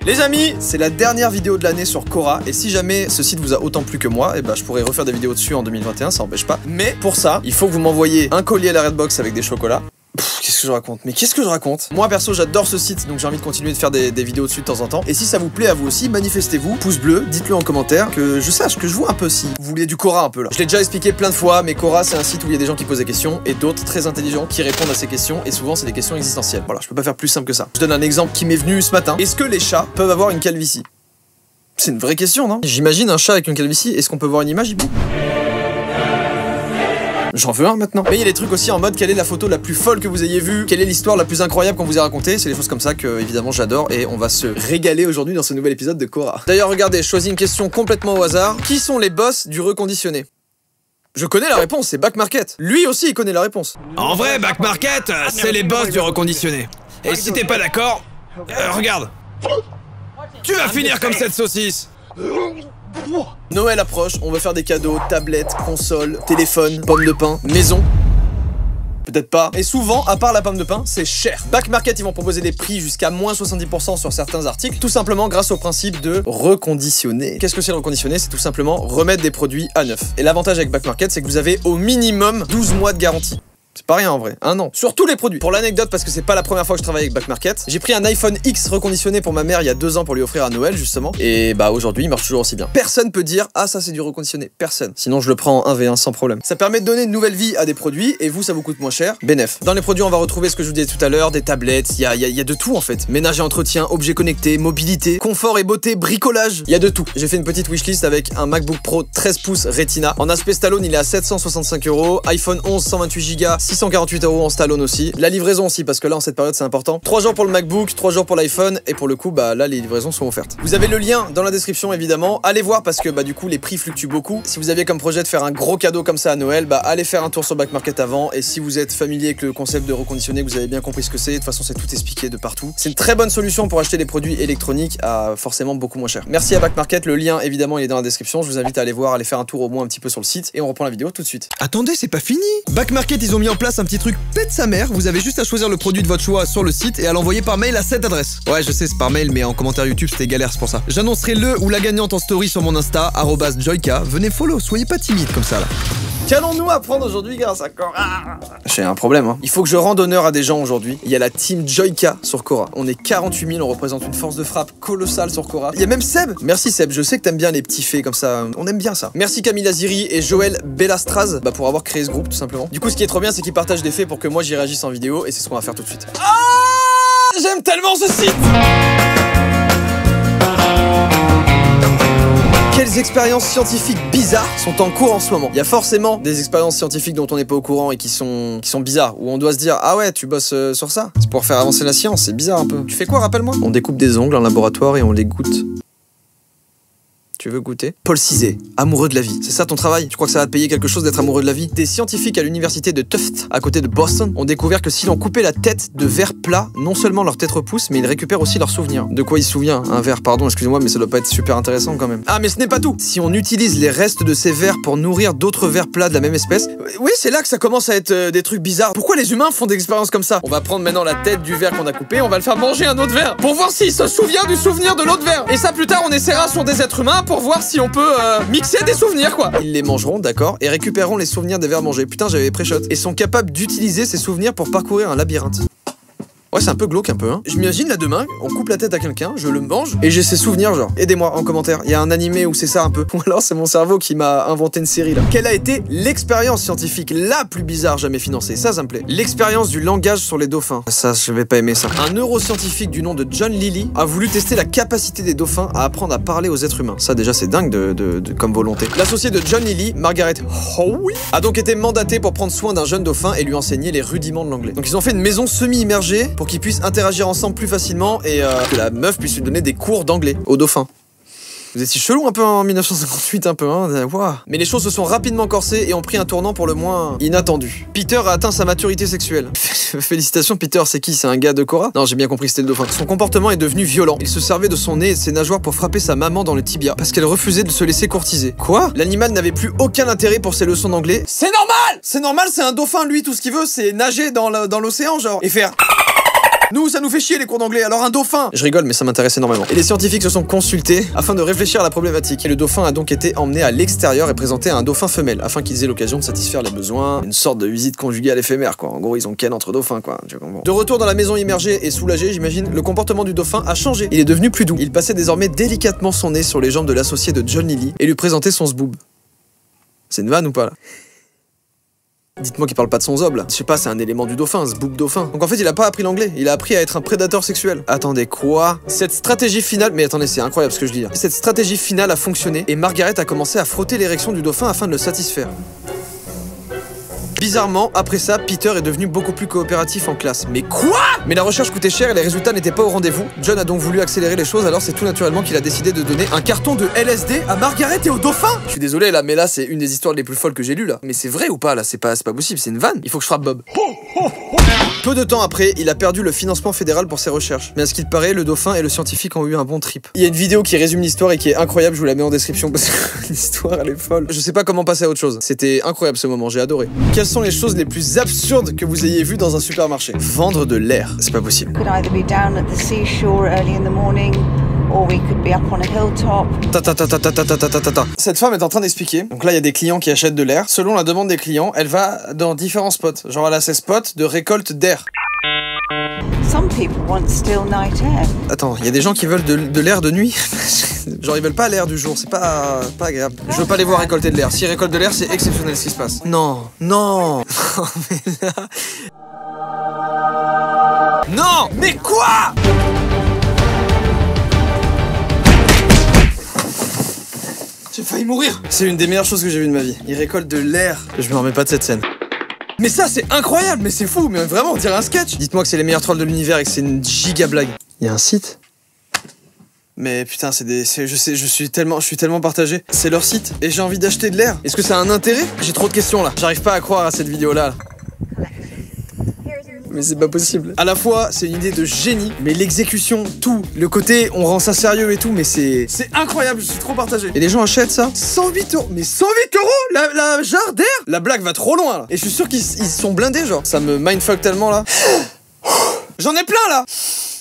Les amis, c'est la dernière vidéo de l'année sur Quora, et si jamais ce site vous a autant plu que moi, et bah je pourrais refaire des vidéos dessus en 2021, ça n'empêche pas. Mais pour ça, il faut que vous m'envoyiez un collier à la Redbox avec des chocolats. Qu'est-ce que je raconte? Mais qu'est-ce que je raconte? Moi perso j'adore ce site, donc j'ai envie de continuer de faire des vidéos dessus de temps en temps. Et si ça vous plaît à vous aussi, manifestez-vous, pouce bleu, dites-le en commentaire, que je sache, que je vois un peu si vous voulez du Quora un peu là. Je l'ai déjà expliqué plein de fois, mais Quora c'est un site où il y a des gens qui posent des questions et d'autres très intelligents qui répondent à ces questions, et souvent c'est des questions existentielles. Voilà, je peux pas faire plus simple que ça. Je donne un exemple qui m'est venu ce matin. Est-ce que les chats peuvent avoir une calvitie? C'est une vraie question, non? J'imagine un chat avec une calvitie, est-ce qu'on peut voir une image, Ibu? J'en veux un maintenant. Mais il y a des trucs aussi en mode quelle est la photo la plus folle que vous ayez vue, quelle est l'histoire la plus incroyable qu'on vous ait racontée. C'est des choses comme ça que évidemment j'adore, et on va se régaler aujourd'hui dans ce nouvel épisode de Quora. D'ailleurs regardez, je choisis une question complètement au hasard. Qui sont les boss du reconditionné? Je connais la réponse, c'est Back Market. Lui aussi il connaît la réponse. En vrai, Back Market, c'est les boss du reconditionné. Et si t'es pas d'accord, regarde. Tu vas finir comme cette saucisse. Noël approche, on va faire des cadeaux, tablettes, consoles, téléphones, pommes de pain, maison. Peut-être pas. Et souvent, à part la pomme de pain, c'est cher. Back Market, ils vont proposer des prix jusqu'à moins 70% sur certains articles, tout simplement grâce au principe de reconditionner. Qu'est-ce que c'est le reconditionner? C'est tout simplement remettre des produits à neuf. Et l'avantage avec Back Market, c'est que vous avez au minimum 12 mois de garantie. C'est pas rien en vrai, un an. Sur tous les produits. Pour l'anecdote, parce que c'est pas la première fois que je travaille avec Back Market, j'ai pris un iPhone X reconditionné pour ma mère il y a 2 ans pour lui offrir à Noël justement. Et bah aujourd'hui il marche toujours aussi bien. Personne peut dire ah ça c'est du reconditionné. Personne. Sinon je le prends en 1v1 sans problème. Ça permet de donner une nouvelle vie à des produits et vous ça vous coûte moins cher. Bénef. Dans les produits on va retrouver ce que je vous disais tout à l'heure, des tablettes, il y a de tout en fait. Ménage et entretien, objets connectés, mobilité, confort et beauté, bricolage. Il y a de tout. J'ai fait une petite wishlist avec un MacBook Pro 13 pouces Retina. En aspect Stallone il est à 765 €. iPhone 11 128 Go, 648 € en Stallone aussi. La livraison aussi, parce que là en cette période c'est important. 3 jours pour le MacBook, 3 jours pour l'iPhone, et pour le coup bah là les livraisons sont offertes. Vous avez le lien dans la description évidemment. Allez voir parce que bah du coup les prix fluctuent beaucoup. Si vous aviez comme projet de faire un gros cadeau comme ça à Noël, bah allez faire un tour sur Back Market avant. Et si vous êtes familier avec le concept de reconditionner, que vous avez bien compris ce que c'est, de toute façon c'est tout expliqué de partout. C'est une très bonne solution pour acheter des produits électroniques à forcément beaucoup moins cher. Merci à Back Market, le lien évidemment il est dans la description. Je vous invite à aller voir, aller faire un tour au moins un petit peu sur le site, et on reprend la vidéo tout de suite. Attendez, c'est pas fini. Back Market, ils ont mis en place un petit truc pète sa mère. Vous avez juste à choisir le produit de votre choix sur le site et à l'envoyer par mail à cette adresse. Ouais, je sais, c'est par mail, mais en commentaire YouTube c'était galère, c'est pour ça. J'annoncerai le ou la gagnante en story sur mon Insta, @joyka. Venez follow, soyez pas timide comme ça là. Qu'allons-nous apprendre aujourd'hui grâce à Quora? J'ai un problème hein. Il faut que je rende honneur à des gens aujourd'hui. Il y a la team Joyka sur Quora. On est 48 000, on représente une force de frappe colossale sur Quora. Il y a même Seb. Merci Seb, je sais que t'aimes bien les petits faits comme ça. On aime bien ça. Merci Camille Aziri et Joël Bellastraz pour avoir créé ce groupe tout simplement. Du coup ce qui est trop bien c'est qu'ils partagent des faits pour que moi j'y réagisse en vidéo, et c'est ce qu'on va faire tout de suite. Ah, j'aime tellement ce site. Quelles expériences scientifiques bizarres sont en cours en ce moment? Il y a forcément des expériences scientifiques dont on n'est pas au courant et qui sont bizarres, où on doit se dire ah ouais tu bosses sur ça, c'est pour faire avancer la science, c'est bizarre un peu. Tu fais quoi, rappelle-moi? On découpe des ongles en laboratoire et on les goûte. Tu veux goûter? Paul Cizé, amoureux de la vie. C'est ça ton travail? Tu crois que ça va te payer quelque chose d'être amoureux de la vie? Des scientifiques à l'université de Tufts, à côté de Boston, ont découvert que si l'on coupait la tête de vers plats, non seulement leur tête repousse, mais ils récupèrent aussi leurs souvenirs. De quoi ils se souviennent? Un ver, pardon, excusez-moi, mais ça doit pas être super intéressant quand même. Ah, mais ce n'est pas tout! Si on utilise les restes de ces vers pour nourrir d'autres vers plats de la même espèce, oui, c'est là que ça commence à être des trucs bizarres. Pourquoi les humains font des expériences comme ça? On va prendre maintenant la tête du ver qu'on a coupé, on va le faire manger un autre ver, pour voir s'il se souvient du souvenir de l'autre ver. Et ça, plus tard, on essaiera sur des êtres humains pour voir si on peut mixer des souvenirs quoi. Ils les mangeront, d'accord, et récupéreront les souvenirs des vers mangés. Putain, j'avais pré-shot. Et sont capables d'utiliser ces souvenirs pour parcourir un labyrinthe. Ouais, c'est un peu glauque un peu hein. Je m'imagine là demain, on coupe la tête à quelqu'un, je le mange et j'ai ses souvenirs genre. Aidez-moi en commentaire, il y a un animé où c'est ça un peu. Ou alors c'est mon cerveau qui m'a inventé une série là. Quelle a été l'expérience scientifique la plus bizarre jamais financée? Ça me plaît. L'expérience du langage sur les dauphins. Ça, je vais pas aimer ça. Un neuroscientifique du nom de John Lilly a voulu tester la capacité des dauphins à apprendre à parler aux êtres humains. Ça déjà c'est dingue comme volonté. L'associé de John Lilly, Margaret Howe, a donc été mandatée pour prendre soin d'un jeune dauphin et lui enseigner les rudiments de l'anglais. Donc ils ont fait une maison semi-immergée pour qu'ils puissent interagir ensemble plus facilement et que la meuf puisse lui donner des cours d'anglais au dauphin. Vous étiez chelou un peu en 1958 un peu hein, wow. Mais les choses se sont rapidement corsées et ont pris un tournant pour le moins inattendu. Peter a atteint sa maturité sexuelle. Félicitations Peter, c'est qui? C'est un gars de Quora? Non, j'ai bien compris, c'était le dauphin. Son comportement est devenu violent. Il se servait de son nez et de ses nageoires pour frapper sa maman dans le tibia parce qu'elle refusait de se laisser courtiser. Quoi? L'animal n'avait plus aucun intérêt pour ses leçons d'anglais. C'est normal! C'est normal, c'est un dauphin lui, tout ce qu'il veut c'est nager dans l'océan genre et faire Nous, ça nous fait chier les cours d'anglais, alors un dauphin. Je rigole, mais ça m'intéresse énormément. Et les scientifiques se sont consultés afin de réfléchir à la problématique. Et le dauphin a donc été emmené à l'extérieur et présenté à un dauphin femelle, afin qu'ils aient l'occasion de satisfaire les besoins. Une sorte de visite conjugale éphémère, quoi. En gros, ils ont ken entre dauphins, quoi. De retour dans la maison immergée et soulagé, j'imagine, le comportement du dauphin a changé. Il est devenu plus doux. Il passait désormais délicatement son nez sur les jambes de l'associé de John Lilly et lui présentait son zboob. C'est une vanne ou pas, là? Dites-moi qu'il parle pas de son zob là. Je sais pas, c'est un élément du dauphin, ce bouc dauphin. Donc en fait, il a pas appris l'anglais, il a appris à être un prédateur sexuel. Attendez, quoi? Cette stratégie finale, mais attendez, c'est incroyable ce que je dis là. Cette stratégie finale a fonctionné et Margaret a commencé à frotter l'érection du dauphin afin de le satisfaire. Bizarrement, après ça, Peter est devenu beaucoup plus coopératif en classe. Mais quoi? Mais la recherche coûtait cher et les résultats n'étaient pas au rendez-vous. John a donc voulu accélérer les choses, alors c'est tout naturellement qu'il a décidé de donner un carton de LSD à Margaret et au dauphin. Je suis désolé là, mais là c'est une des histoires les plus folles que j'ai lues là. Mais c'est vrai ou pas là? C'est pas possible, c'est une vanne. Il faut que je frappe Bob. Peu de temps après, il a perdu le financement fédéral pour ses recherches. Mais à ce qu'il paraît, le dauphin et le scientifique ont eu un bon trip. Il y a une vidéo qui résume l'histoire et qui est incroyable, je vous la mets en description parce que l'histoire elle est folle. Je sais pas comment passer à autre chose. C'était incroyable ce moment, j'ai adoré. Quelles sont les choses les plus absurdes que vous ayez vues dans un supermarché? Vendre de l'air, c'est pas possible. Cette femme est en train d'expliquer. Donc là, il y a des clients qui achètent de l'air. Selon la demande des clients, elle va dans différents spots. Genre, elle a ses spots de récolte d'air. Attends, il y a des gens qui veulent de l'air de nuit. Genre, ils veulent pas l'air du jour. C'est pas agréable. Je veux pas les voir récolter de l'air. S'ils récoltent de l'air, c'est exceptionnel ce qui se passe. Non, non. Mais là... Non, mais quoi? J'ai failli mourir. C'est une des meilleures choses que j'ai vues de ma vie. Il récolte de l'air. Je me remets pas de cette scène. Mais ça, c'est incroyable, mais c'est fou, mais vraiment, on dirait un sketch. Dites-moi que c'est les meilleurs trolls de l'univers et que c'est une giga blague. Il y a un site? Mais putain, je suis tellement partagé. C'est leur site et j'ai envie d'acheter de l'air. Est-ce que ça a un intérêt? J'ai trop de questions là. J'arrive pas à croire à cette vidéo-là. Mais c'est pas possible. À la fois, c'est une idée de génie, mais l'exécution, tout, le côté, on rend ça sérieux et tout, mais c'est incroyable, je suis trop partagé. Et les gens achètent ça 108 €. Mais 108 € la jarre d'air? La blague va trop loin là. Et je suis sûr qu'ils sont blindés, genre. Ça me mindfuck tellement là. J'en ai plein là.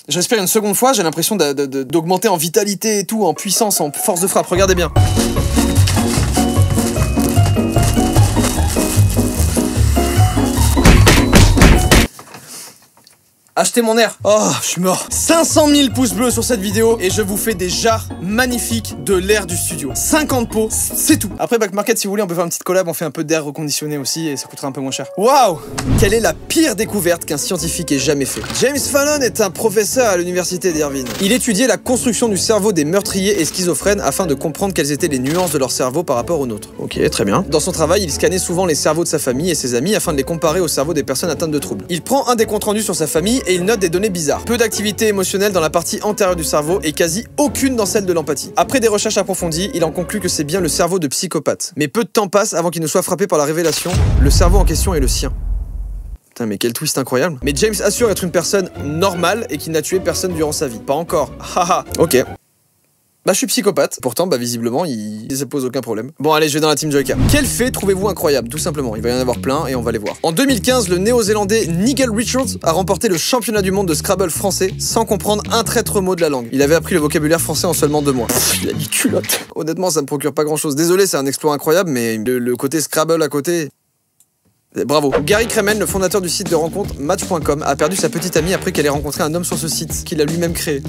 Je respire une seconde fois, j'ai l'impression d'augmenter en vitalité et tout, en puissance, en force de frappe. Regardez bien. Achetez mon air. Oh, je suis mort. 500 000 pouces bleus sur cette vidéo et je vous fais des jarres magnifiques de l'air du studio. 50 pots, c'est tout. Après Back Market, si vous voulez, on peut faire une petite collab, on fait un peu d'air reconditionné aussi et ça coûtera un peu moins cher. Waouh! Quelle est la pire découverte qu'un scientifique ait jamais fait? James Fallon est un professeur à l'université d'Irvine. Il étudiait la construction du cerveau des meurtriers et schizophrènes afin de comprendre quelles étaient les nuances de leur cerveau par rapport aux nôtres. Ok, très bien. Dans son travail, il scannait souvent les cerveaux de sa famille et ses amis afin de les comparer au cerveau des personnes atteintes de troubles. Il prend un des comptes rendus sur sa famille et il note des données bizarres. Peu d'activité émotionnelle dans la partie antérieure du cerveau et quasi aucune dans celle de l'empathie. Après des recherches approfondies, il en conclut que c'est bien le cerveau de psychopathe. Mais peu de temps passe avant qu'il ne soit frappé par la révélation, le cerveau en question est le sien. Putain, mais quel twist incroyable. Mais James assure être une personne normale et qu'il n'a tué personne durant sa vie. Pas encore. Haha. Ok. Bah je suis psychopathe, pourtant bah visiblement il se pose aucun problème. Bon allez, je vais dans la team Joyka. Quel fait trouvez-vous incroyable? Tout simplement, il va y en avoir plein et on va les voir. En 2015, le néo-zélandais Nigel Richards a remporté le championnat du monde de Scrabble français sans comprendre un traître mot de la langue. Il avait appris le vocabulaire français en seulement 2 mois. Il a mis culotte. Honnêtement, ça me procure pas grand chose. Désolé, c'est un exploit incroyable, mais le côté Scrabble à côté... Bravo. Gary Kremen, le fondateur du site de rencontre Match.com, a perdu sa petite amie après qu'elle ait rencontré un homme sur ce site, qu'il a lui-même créé.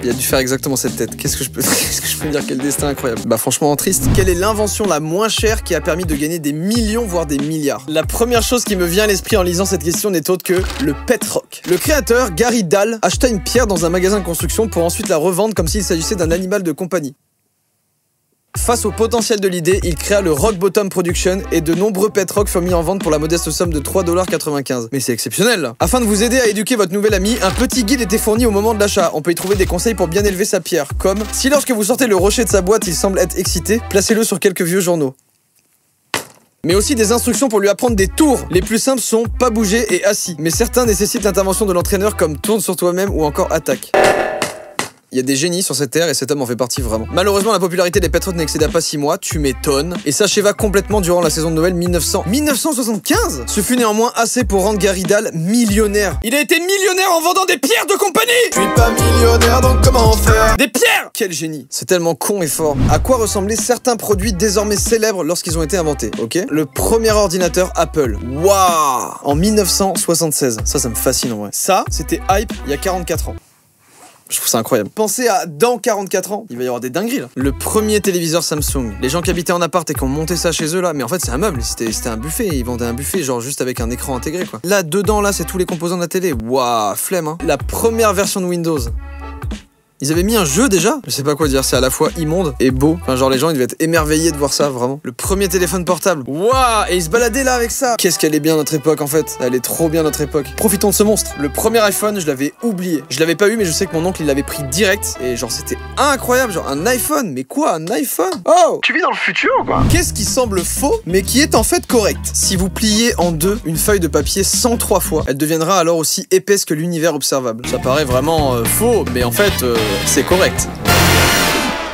Il a dû faire exactement cette tête. Qu'est-ce que je peux dire? Quel destin incroyable. Bah franchement triste. Quelle est l'invention la moins chère qui a permis de gagner des millions voire des milliards? La première chose qui me vient à l'esprit en lisant cette question n'est autre que le pet rock. Le créateur, Gary Dahl, acheta une pierre dans un magasin de construction pour ensuite la revendre comme s'il s'agissait d'un animal de compagnie. Face au potentiel de l'idée, il créa le Rock Bottom Production et de nombreux pet rock furent mis en vente pour la modeste somme de 3,95 $. Mais c'est exceptionnel là. Afin de vous aider à éduquer votre nouvel ami, un petit guide était fourni au moment de l'achat. On peut y trouver des conseils pour bien élever sa pierre, comme si lorsque vous sortez le rocher de sa boîte, il semble être excité, placez-le sur quelques vieux journaux. Mais aussi des instructions pour lui apprendre des tours. Les plus simples sont pas bouger et assis, mais certains nécessitent l'intervention de l'entraîneur comme tourne sur toi-même ou encore attaque. il y a des génies sur cette terre et cet homme en fait partie vraiment. Malheureusement, la popularité des Patriots n'excéda pas 6 mois, tu m'étonnes, et s'acheva complètement durant la saison de Noël 1975. Ce fut néanmoins assez pour rendre Gary Dahl millionnaire. Il a été millionnaire en vendant des pierres de compagnie. Je suis pas millionnaire, donc comment faire? Des pierres! Quel génie! C'est tellement con et fort. À quoi ressemblaient certains produits désormais célèbres lorsqu'ils ont été inventés, ok? Le premier ordinateur Apple. Waouh! En 1976. Ça me fascine en vrai. Ça, c'était hype il y a 44 ans. Je trouve ça incroyable. Pensez à dans 44 ans, il va y avoir des dingueries là. Le premier téléviseur Samsung. Les gens qui habitaient en appart et qui ont monté ça chez eux là, mais en fait c'est un meuble, c'était un buffet. Ils vendaient un buffet genre juste avec un écran intégré quoi. Là dedans là c'est tous les composants de la télé. Waouh, flemme hein. La première version de Windows. Ils avaient mis un jeu déjà? Je sais pas quoi dire, c'est à la fois immonde et beau. Enfin genre les gens ils devaient être émerveillés de voir ça vraiment. Le premier téléphone portable. Waouh! Et ils se baladaient là avec ça. Qu'est-ce qu'elle est bien notre époque en fait. Elle est trop bien notre époque. Profitons de ce monstre. Le premier iPhone je l'avais oublié. Je l'avais pas eu mais je sais que mon oncle il l'avait pris direct. Et genre c'était incroyable. Genre un iPhone. Mais quoi un iPhone? Oh! Tu vis dans le futur ou quoi? Qu'est-ce qui semble faux mais qui est en fait correct? Si vous pliez en deux une feuille de papier 103 fois, elle deviendra alors aussi épaisse que l'univers observable. Ça paraît vraiment faux mais en fait c'est correct.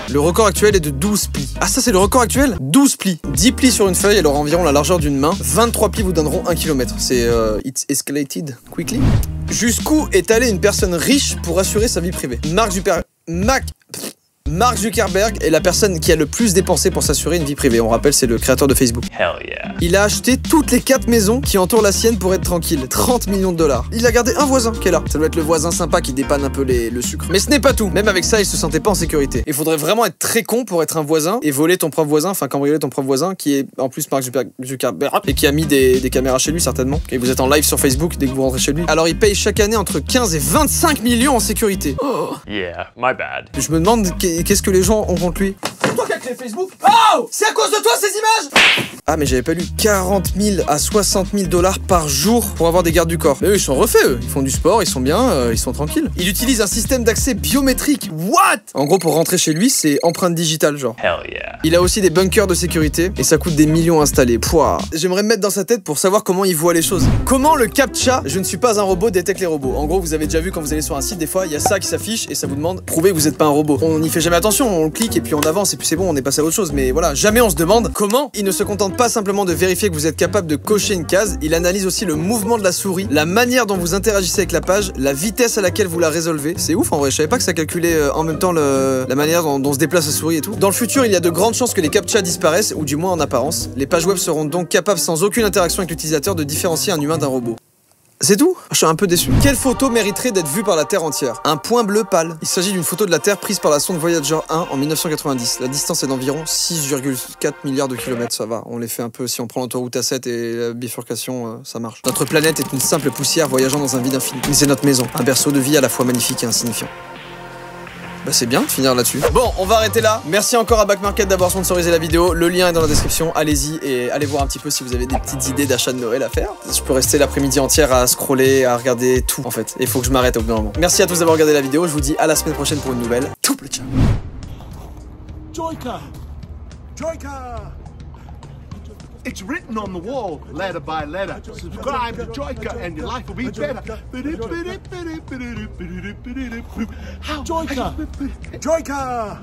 Le record actuel est de 12 plis. Ah ça c'est le record actuel? 12 plis. 10 plis sur une feuille, elle aura environ la largeur d'une main. 23 plis vous donneront 1 km. C'est it's escalated quickly. Jusqu'où est allée une personne riche pour assurer sa vie privée? Mark Zuckerberg est la personne qui a le plus dépensé pour s'assurer une vie privée. On rappelle, c'est le créateur de Facebook. Hell yeah. Il a acheté toutes les 4 maisons qui entourent la sienne pour être tranquille. 30 millions de dollars. Il a gardé un voisin qui est là. Ça doit être le voisin sympa qui dépanne un peu le sucre. Mais ce n'est pas tout. Même avec ça, il se sentait pas en sécurité. Il faudrait vraiment être très con pour être un voisin et voler ton propre voisin, enfin cambrioler ton propre voisin qui est en plus Mark Zuckerberg et qui a mis des caméras chez lui certainement. Et vous êtes en live sur Facebook dès que vous rentrez chez lui. Alors il paye chaque année entre 15 et 25 millions en sécurité. Oh. Yeah, my bad. Je me demande qu'est-ce que les gens ont contre lui. C'est toi qui as créé Facebook? Oh! C'est à cause de toi ces images? Ah mais j'avais pas lu 40 000 à 60 000 dollars par jour pour avoir des gardes du corps. Mais eux ils sont refaits eux, ils font du sport, ils sont bien, ils sont tranquilles. Il utilise un système d'accès biométrique. What? En gros pour rentrer chez lui c'est empreinte digitale genre. Hell yeah. Il a aussi des bunkers de sécurité et ça coûte des millions à installer. Pouah. J'aimerais me mettre dans sa tête pour savoir comment il voit les choses. Comment le CAPTCHA, je ne suis pas un robot, détecte les robots. En gros vous avez déjà vu quand vous allez sur un site des fois il y a ça qui s'affiche et ça vous demande prouvez que vous n'êtes pas un robot. On n'y fait jamais attention, on clique et puis on avance et puis c'est bon on est passé à autre chose. Mais voilà, jamais on se demande comment. Il ne se contente pas simplement de vérifier que vous êtes capable de cocher une case, il analyse aussi le mouvement de la souris, la manière dont vous interagissez avec la page, la vitesse à laquelle vous la résolvez. C'est ouf en vrai, je savais pas que ça calculait en même temps la manière dont se déplace la souris et tout. Dans le futur, il y a de grandes chances que les CAPTCHA disparaissent, ou du moins en apparence. Les pages web seront donc capables sans aucune interaction avec l'utilisateur de différencier un humain d'un robot. C'est tout? Je suis un peu déçu. Quelle photo mériterait d'être vue par la Terre entière? Un point bleu pâle. Il s'agit d'une photo de la Terre prise par la sonde Voyager 1 en 1990. La distance est d'environ 6,4 milliards de kilomètres, ça va. On les fait un peu, si on prend l'autoroute A7 et la bifurcation, ça marche. Notre planète est une simple poussière voyageant dans un vide infini. Mais c'est notre maison, un berceau de vie à la fois magnifique et insignifiant. Bah c'est bien de finir là-dessus. Bon, on va arrêter là. Merci encore à Back Market d'avoir sponsorisé la vidéo. Le lien est dans la description. Allez-y et allez voir un petit peu si vous avez des petites idées d'achat de Noël à faire. Je peux rester l'après-midi entière à scroller, à regarder tout en fait. Il faut que je m'arrête au bout d'un moment. Merci à tous d'avoir regardé la vidéo. Je vous dis à la semaine prochaine pour une nouvelle. Tout le ciao. Joyka! Joyka! It's written on the wall, letter by letter. Subscribe to Joyka and your life will be better. How? Joyka! Joyka!